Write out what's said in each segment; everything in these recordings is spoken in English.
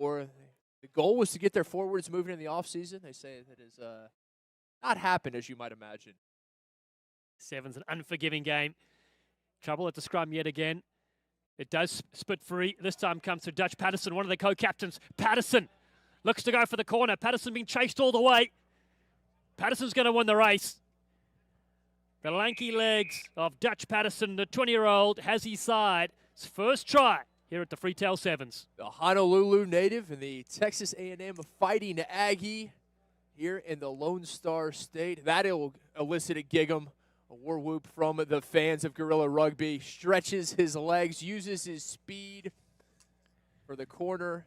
Or the goal was to get their forwards moving in the offseason. They say that has not happened, as you might imagine. Seven's an unforgiving game. Trouble at the scrum yet again. It does split free. This time comes to Dutch Patterson, one of the co-captains. Patterson looks to go for the corner. Patterson being chased all the way. Patterson's going to win the race. The lanky legs of Dutch Patterson, the 20-year-old, has his side. His first try here at the Freetail Sevens. The Honolulu native and the Texas A&M Fighting Aggie here in the Lone Star State. That'll elicit a gig'em. A war whoop from the fans of Gorilla Rugby. Stretches his legs, uses his speed for the corner.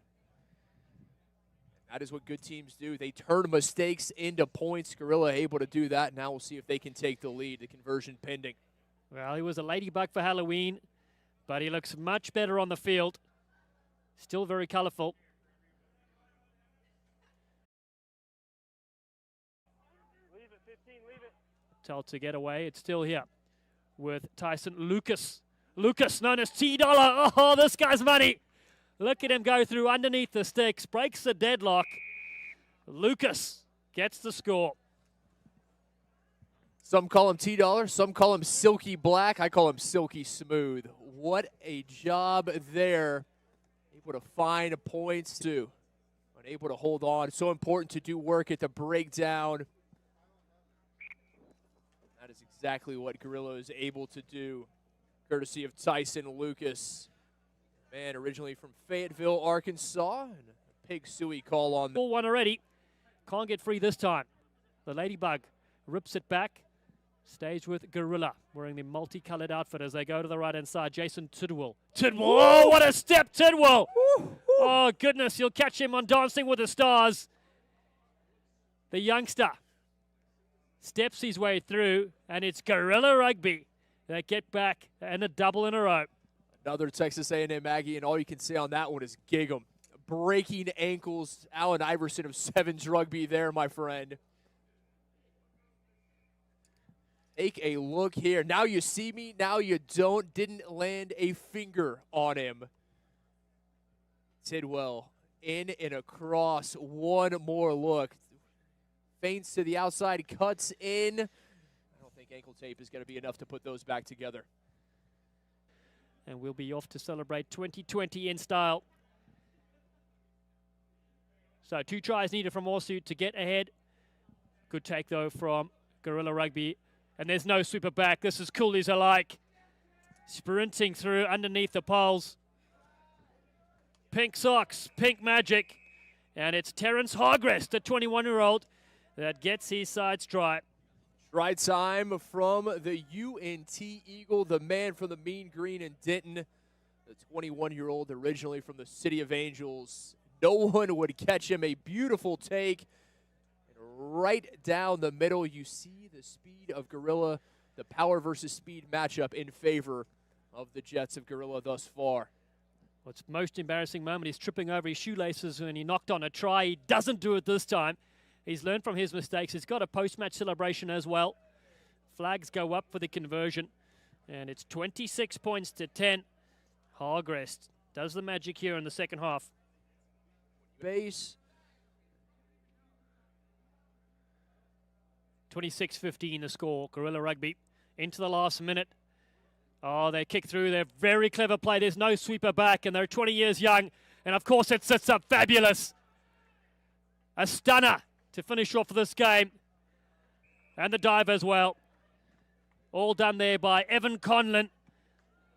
That is what good teams do. They turn mistakes into points. Gorilla able to do that. Now we'll see if they can take the lead. The conversion pending. Well, he was a ladybug for Halloween, but he looks much better on the field. Still very colorful. Leave it, 15, leave it. Told to get away. It's still here with Tyson Lucas. Lucas, known as T-Dollar. Oh, this guy's money. Look at him go through underneath the sticks. Breaks the deadlock. Lucas gets the score. Some call him T-Dollar. Some call him Silky Black. I call him Silky Smooth. What a job there. Able to find points too. Unable to hold on. So important to do work at the breakdown. That is exactly what Gorilla is able to do, courtesy of Tyson Lucas. Man, originally from Fayetteville, Arkansas, and a Pig Suey call on them. 4-1 already. Can't get free this time. The Ladybug rips it back. Stays with Gorilla, wearing the multicolored outfit as they go to the right-hand side. Jason Tidwell. Tidwell, oh, what a step, Tidwell! Oh, goodness, you'll catch him on Dancing with the Stars. The youngster steps his way through, and it's Gorilla Rugby that get back and a double in a row. Another Texas A&M Aggie, and all you can say on that one is gig 'em. Breaking ankles. Allen Iverson of Sevens Rugby there, my friend. Take a look here. Now you see me, now you don't. Didn't land a finger on him. Tidwell in and across. One more look. Feints to the outside, cuts in. I don't think ankle tape is going to be enough to put those back together. And we'll be off to celebrate 2020 in style. So 2 tries needed from Orsu to get ahead. Good take, though, from Gorilla Rugby. And there's no sweeper back. This is coolies alike. Sprinting through underneath the poles. Pink socks, pink magic. And it's Terrence Hargrest, the 21-year-old, that gets his side stride. Stride time from the UNT Eagle, the man from the Mean Green in Denton, the 21-year-old originally from the City of Angels. No one would catch him. A beautiful take. And right down the middle, you see the speed of Gorilla, the power versus speed matchup in favor of the Jets of Gorilla thus far. What's most embarrassing moment is tripping over his shoelaces when he knocked on a try. He doesn't do it this time. He's learned from his mistakes. He's got a post-match celebration as well. Flags go up for the conversion. And it's 26 points to 10. Hargrest does the magic here in the second half. Base. 26-15 the score. Gorilla Rugby into the last minute. Oh, they kick through. They're very clever play. There's no sweeper back, and they're 20 years young. And, of course, it sits up fabulous. A stunner to finish off this game. And the dive as well. All done there by Evan Conlon.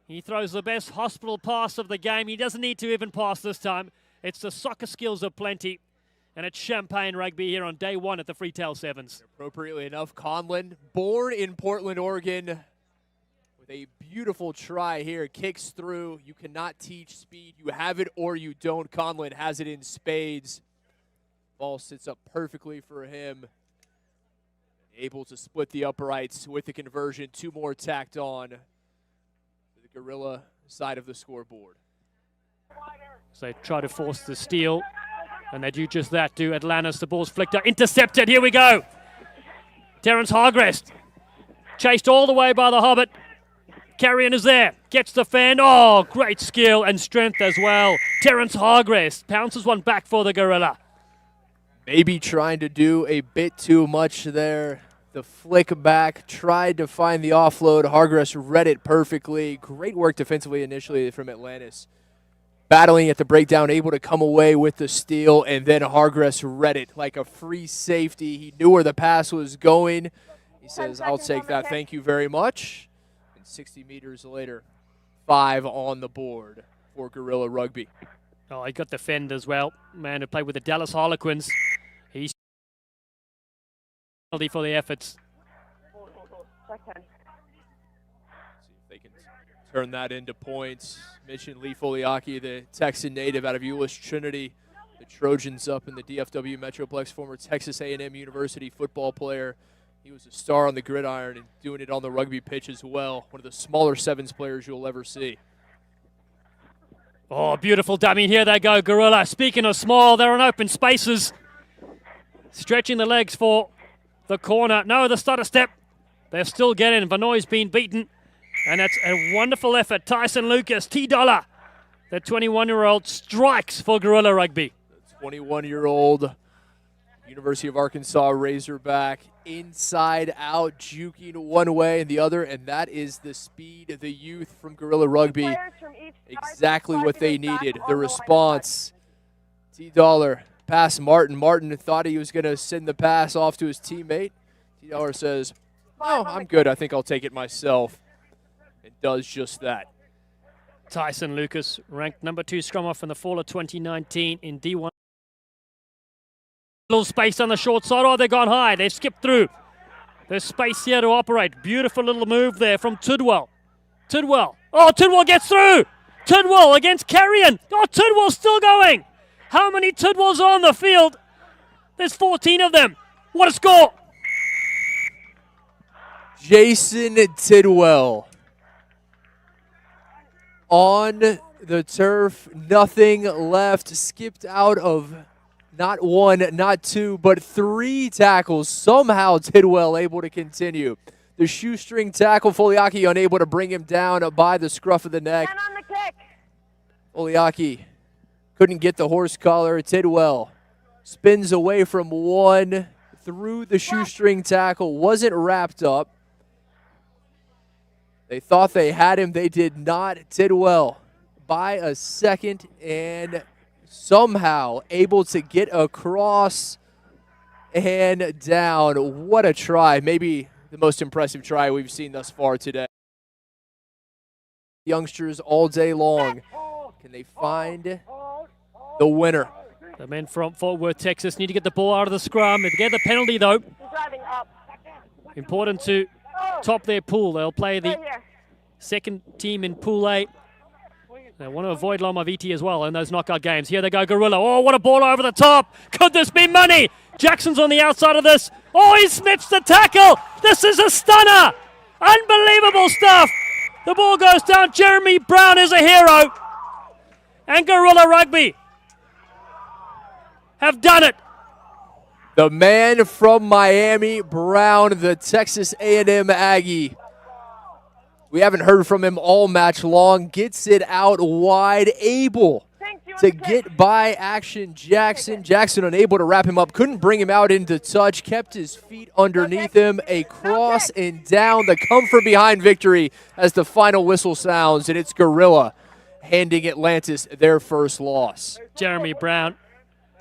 He throws the best hospital pass of the game. He doesn't need to even pass this time. It's the soccer skills of plenty. And it's Champagne Rugby here on day 1 at the Freetail Sevens. Appropriately enough, Conlon, born in Portland, Oregon, with a beautiful try here. Kicks through. You cannot teach speed. You have it or you don't. Conlon has it in spades. Ball sits up perfectly for him. Able to split the uprights with the conversion. 2 more tacked on to the Gorilla side of the scoreboard. So they try to force the steal, and they do just that to Atlantis. The ball's flicked out, intercepted. Here we go. Terrence Hargrest chased all the way by the Hobbit. Carrion is there. Gets the fan. Oh, great skill and strength as well. Terrence Hargraves pounces one back for the Gorilla. Maybe trying to do a bit too much there. The flick back, tried to find the offload. Hargraves read it perfectly. Great work defensively initially from Atlantis. Battling at the breakdown, able to come away with the steal, and then Hargraves read it like a free safety. He knew where the pass was going. He says, I'll take that, thank you very much. And 60 meters later, 5 on the board for Gorilla Rugby. Oh, he got the fend as well. Man who played with the Dallas Harlequins. He's penalty for the efforts. See if they can turn that into points. Mentioned Lee Foliaki, the Texan native out of Euless Trinity. The Trojans up in the DFW Metroplex, former Texas A&M University football player. He was a star on the gridiron and doing it on the rugby pitch as well. One of the smaller sevens players you'll ever see. Oh, beautiful dummy. Here they go, Gorilla. Speaking of small, they're in open spaces. Stretching the legs for the corner. No, the stutter step. They're still getting. Vanoy's been beaten. And that's a wonderful effort. Tyson Lucas, T-Dollar. The 21-year-old strikes for Gorilla Rugby. The 21-year-old University of Arkansas Razorback, inside out, juking one way and the other, and that is the speed of the youth from Gorilla Rugby. Exactly what they needed. The response. T-Dollar, pass Martin. Martin thought he was going to send the pass off to his teammate. T-Dollar says, oh, I'm good. I think I'll take it myself. And does just that. Tyson Lucas, ranked number 2 scrum off in the fall of 2019 in D1. Little space on the short side. Oh, they've gone high. They've skipped through. There's space here to operate. Beautiful little move there from Tidwell. Tidwell. Oh, Tidwell gets through. Tidwell against Carrion. Oh, Tidwell's still going. How many Tidwells on the field? There's 14 of them. What a score. Jason Tidwell on the turf. Nothing left. Skipped out of not 1, not 2, but 3 tackles. Somehow Tidwell able to continue. The shoestring tackle, Foliaki unable to bring him down by the scruff of the neck. On the kick. Foliaki couldn't get the horse collar. Tidwell spins away from 1 through the shoestring tackle. Wasn't wrapped up. They thought they had him. They did not. Tidwell by a second and somehow able to get across and down. What a try. Maybe the most impressive try we've seen thus far today. Youngsters all day long. Can they find the winner? The men from Fort Worth, Texas need to get the ball out of the scrum. If they get the penalty, though, Driving up. important to top their pool. They'll play the second team in Pool A. They want to avoid Loma Viti as well in those knockout games. Here they go, Gorilla. Oh, what a ball over the top. Could this be money? Jackson's on the outside of this. Oh, he snips the tackle. This is a stunner. Unbelievable stuff. The ball goes down. Jeremy Brown is a hero. And Gorilla Rugby have done it. The man from Miami, Brown, the Texas A&M Aggie. We haven't heard from him all match long. Gets it out wide, able to get by Action Jackson. Jackson unable to wrap him up. Couldn't bring him out into touch. Kept his feet underneath him. A cross and down. The come from behind victory as the final whistle sounds. And it's Gorilla handing Atlantis their first loss. Jeremy Brown,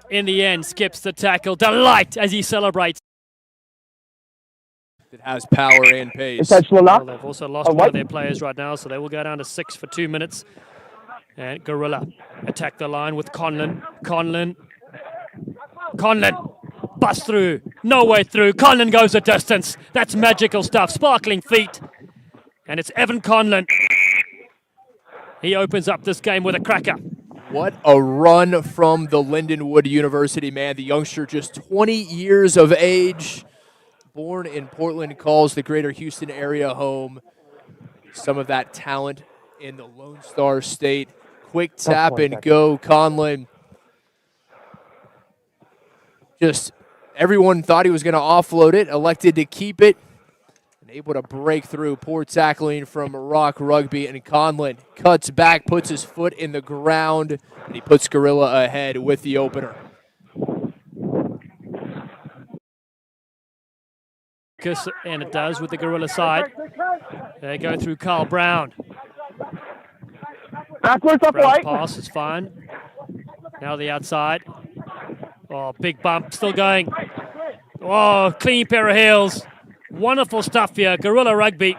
in the end, skips the tackle. Delight as he celebrates. It has power and pace. Well, they've also lost one of their players right now, so they will go down to 6 for 2 minutes. And Gorilla attack the line with Conlon. Conlon bust through. No way through. Conlon goes a distance. That's magical stuff. Sparkling feet. And it's Evan Conlon. He opens up this game with a cracker. What a run from the Lindenwood University man. The youngster just 20 years of age. Born in Portland, calls the greater Houston area home. Some of that talent in the Lone Star State. Quick tap and go, Conlon. Just everyone thought he was going to offload it, elected to keep it. able to break through. Poor tackling from Rock Rugby, and Conlon cuts back, puts his foot in the ground, and he puts Gorilla ahead with the opener. And it does with the Gorilla side. They go through Carl Brown. Brown's pass is fine. Now the outside. Oh, big bump, still going. Oh, clean pair of heels. Wonderful stuff here, Gorilla Rugby.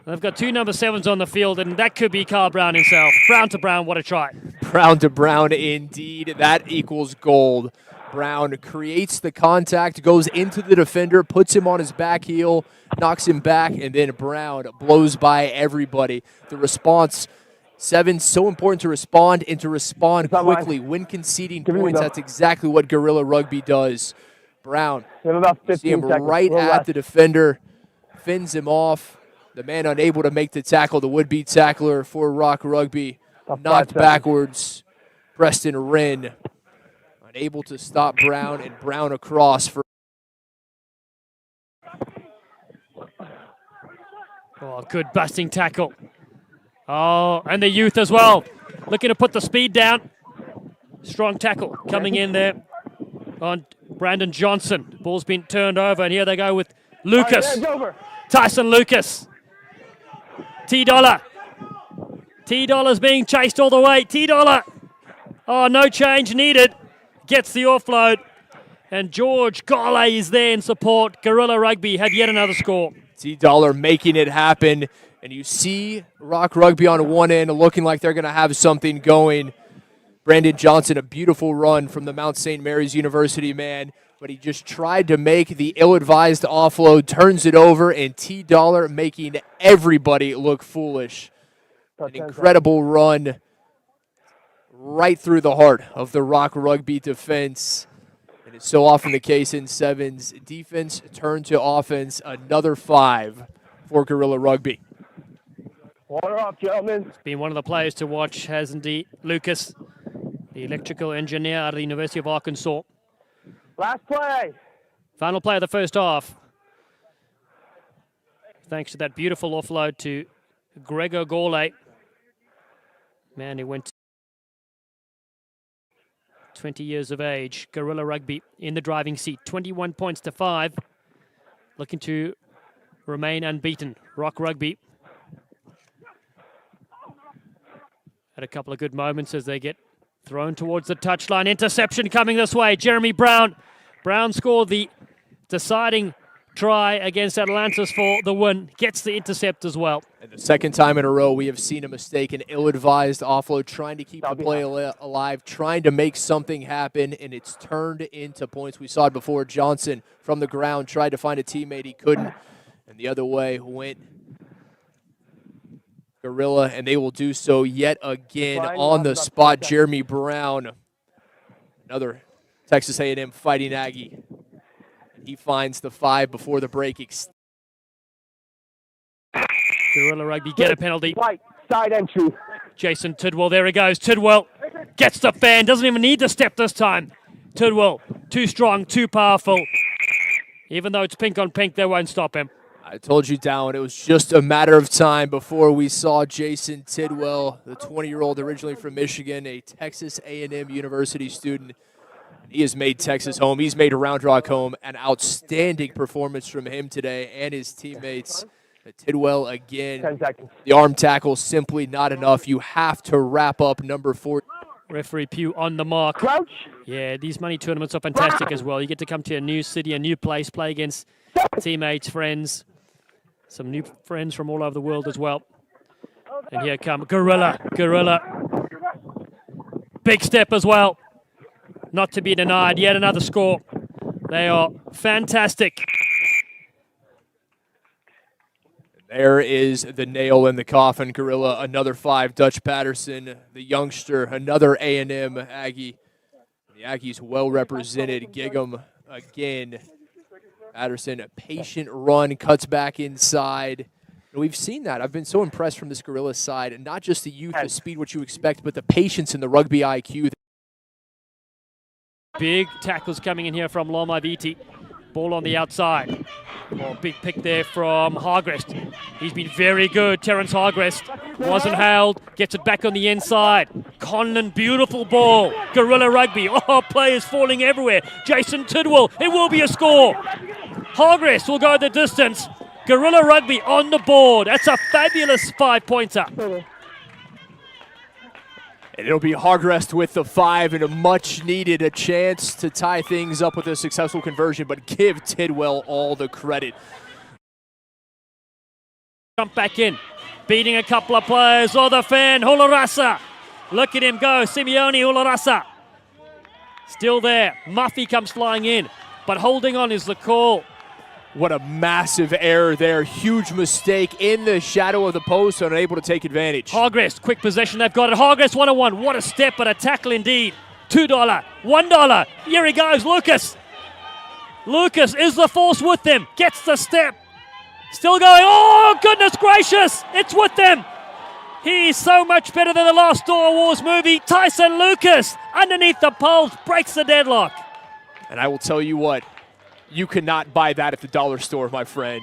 They've got 2 number 7s on the field, and that could be Carl Brown himself. Brown to Brown, what a try. Brown to Brown indeed. That equals gold. Brown creates the contact, goes into the defender, puts him on his back heel, knocks him back, and then Brown blows by everybody. The response, 7, so important to respond and to respond quickly. When conceding points, that's exactly what Gorilla Rugby does. Brown, you see him right at the defender, fins him off. The man unable to make the tackle, the would-be tackler for Rock Rugby, knocked backwards. Preston Wren unable to stop Brown, and Brown across for. Oh, good busting tackle. Oh, and the youth as well. Looking to put the speed down. Strong tackle coming in there on Brandon Johnson. Ball's been turned over, and here they go with Lucas. Tyson Lucas. T-Dollar. T-Dollar's being chased all the way. T-Dollar. Oh, no change needed. Gets the offload. And George Gale is there in support. Gorilla Rugby have yet another score. T-Dollar making it happen. And you see Rock Rugby on one end looking like they're going to have something going. Brandon Johnson, a beautiful run from the Mount St. Mary's University man. But he just tried to make the ill-advised offload, turns it over, and T-Dollar making everybody look foolish. An incredible run right through the heart of the Rock Rugby defense. And it's so often the case in 7s. Defense turned to offense, another 5 for Gorilla Rugby. Water up, gentlemen. It's been one of the players to watch, hasn't he? Lucas, the electrical engineer out of the University of Arkansas. Last play. Final play of the first half. Thanks to that beautiful offload to Gregor Gale. Man, he went 20 years of age. Gorilla Rugby in the driving seat. 21 points to 5. Looking to remain unbeaten. Rock Rugby had a couple of good moments as they get thrown towards the touchline. Interception coming this way. Jeremy Brown. Brown scored the deciding try against Atlantis for the win. Gets the intercept as well. And the second time in a row we have seen a mistake, an ill-advised offload, trying to keep the play alive, trying to make something happen, and it's turned into points. We saw it before. Johnson from the ground tried to find a teammate. He couldn't. And the other way went Gorilla, and they will do so yet again on the spot. Jeremy Brown, another Texas A&M Fighting Aggie. He finds the 5 before the break. Gorilla Rugby get a penalty. Right side entry. Jason Tidwell, there he goes. Tidwell gets the fan, doesn't even need to step this time. Tidwell, too strong, too powerful. Even though it's pink on pink, they won't stop him. I told you, Down, it was just a matter of time before we saw Jason Tidwell, the 20-year-old originally from Michigan, a Texas A&M University student. He has made Texas home. He's made Round Rock home. An outstanding performance from him today and his teammates. Tidwell again. 10 seconds. The arm tackle simply not enough. You have to wrap up number 4. Referee Pugh on the mark. Crouch. Yeah, these money tournaments are fantastic as well. You get to come to a new city, a new place, play against teammates, friends. Some new friends from all over the world as well. And here come Gorilla. Gorilla. Big step as well. Not to be denied. Yet another score. They are fantastic. There is the nail in the coffin. Gorilla, another 5. Dutch Patterson, the youngster, another A&M Aggie. The Aggies well represented. Gig'em again. Patterson, a patient run, cuts back inside. And we've seen that. I've been so impressed from this Gorilla side. Not just the youth, the speed, what you expect, but the patience and the rugby IQ. Big tackles coming in here from Loma Viti. Ball on the outside. Oh, big pick there from Hargrest. He's been very good. Terence Hargrest wasn't held. Gets it back on the inside. Conlon, beautiful ball. Gorilla Rugby. Oh, players falling everywhere. Jason Tidwell. It will be a score. Hargrest will go the distance. Gorilla Rugby on the board. That's a fabulous 5-pointer. And it'll be Hargrest with the 5 and a much-needed chance to tie things up with a successful conversion, but give Tidwell all the credit. Jump back in, beating a couple of players. Oh, the fan, Hularasa. Look at him go, Simeone Hularasa. Still there. Muffy comes flying in, but holding on is the call. What a massive error there. Huge mistake in the shadow of the post, unable to take advantage. Hargrest, quick possession, they've got it. Hargrest 1-on-1. What a step, but a tackle indeed. $2, $1. Here he goes, Lucas. Lucas is the force with them. Gets the step. Still going. Oh, goodness gracious. It's with them. He's so much better than the last Star Wars movie. Tyson Lucas, underneath the poles, breaks the deadlock. And I will tell you what, you cannot buy that at the dollar store, my friend.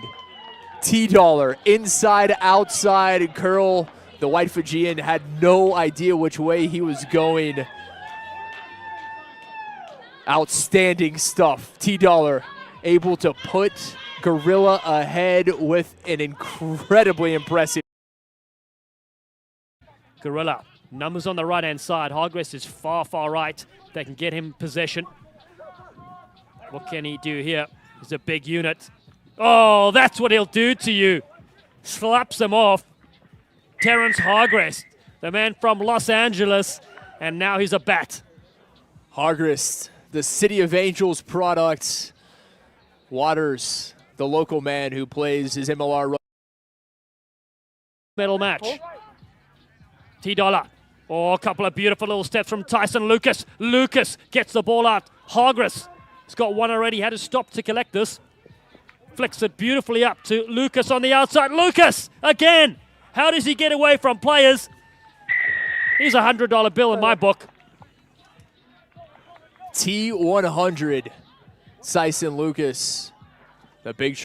T-Dollar, inside, outside, curl. The white Fijian had no idea which way he was going. Outstanding stuff. T-Dollar able to put Gorilla ahead with an incredibly impressive. Gorilla, numbers on the right-hand side. Hargrest is far, far right. They can get him possession. What can he do here? He's a big unit. Oh, that's what he'll do to you. Slaps him off. Terence Hargrest, the man from Los Angeles, and now he's a bat. Hargrest, the City of Angels product. Waters, the local man who plays his MLR. Medal match. T-Dollar. Oh, a couple of beautiful little steps from Tyson Lucas. Lucas gets the ball out. Hargrest. He's got one already, had to stop to collect this. Flicks it beautifully up to Lucas on the outside. Lucas, again. How does he get away from players? He's a $100 bill in my book. T100, Tyson Lucas, the big